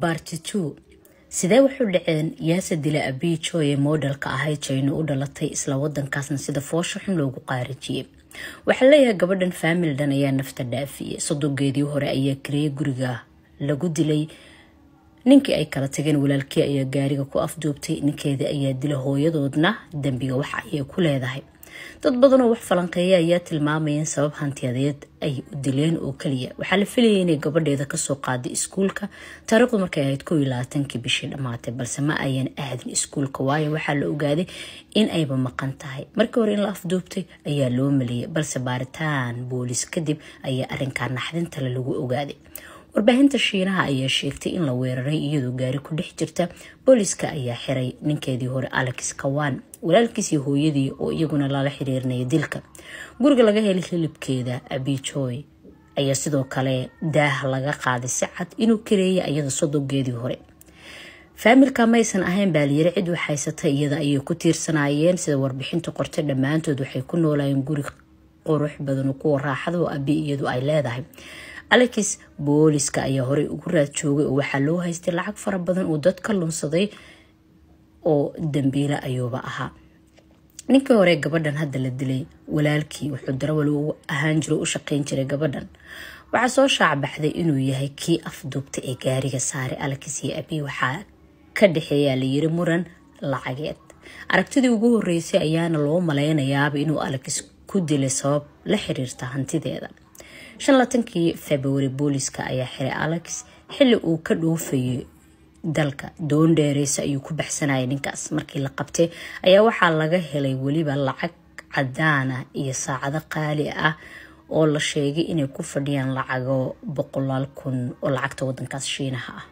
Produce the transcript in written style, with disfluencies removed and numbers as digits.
Part 2 sidee wuxuu dhaceen yaasa dila abiijo ee modelka ahay China u dhalatay isla wadankaasna sida foosho xun loogu qaarijiyay. Waxa leeyahay gabadhan family dhan ayaa nafta dhaafiyay. Sodogeedii hore ayaa kirey guriga lagu dilay. ninkii ay kala tageen walaalkii ayaa gaariga ku afduubtay. ninkeeda ayaa dilay hooyadoodna dambiga waxa ay ku leedahay. dad badan oo wax falanqeeya ayaa tilmaamayeen sabab hantiyadeed ay u dileen oo kaliya. Waxa la filayay inay gabadheeda ka soo qaaday iskuulka taariikhdu markay ahayd 22 bishii dhamaatay balse ma ayaan aadin iskuulka waayo waxa la ogaaday in ayba maqan tahay. markii hore in la afduubtay ayaa loo maleeyay balse baaritaan boolis kadib ayaa arrinkan naxdinta lagu ogaaday. warbaahinta Shiinaha ayaa sheegtay in la weeraray iyadoo gaari ku dhex jirta. booliska ayaa xiray ninkeedii hore Alex Kawan walaalkiisii hooyadii oo iyaguna la xiriirnay dilka. guriga laga helay hilibkeeda Abijoy ayaa sidoo kale daah laga qaaday si cad inuu kireeyay iyada sodogeedii hore. familka maysan ahayn baaliyare cid waxaysatay iyada ayay ku tiirsanayeen sida warbixinta qortay dhamaantood waxay ku noolayeen guri qurux badan oo ku raaxada oo abi iyadu ay leedahay. Alex booliska ayaa hore ugu raad joogay oo waxa loo haystay lacag fara badan oo dadka lunsaday oo dambiila ayuuba ahaa. ninkii hore gabadhan hadda la dilay walaalkii wuxuu darawal u ahaan jiray u shaqeyn jiray gabadhan. waxa soo shaac inuu yahay kii afduubtay ee gaariga saaray Alex iyo abi waxa ka dhaxeeya la yiri muran lacageed. aragtidii ugu horeysay ayaana loo maleynayaa inuu Alex ku dilay sabab la xiriirta hantideeda. 15 February booliska ayaa xiray Alex xilli uu ka dhoofayay dalka. doon dheereysa ayuu ku baxsanayay ninkaas. markii la qabtay ayaa waxaa laga helay waliba lacag cadaan ah iyo saacado qaali ah oo la sheegay inay ku fadhiyaan lacago 100,000 oo lacagta wadankaas Shiinaha ah.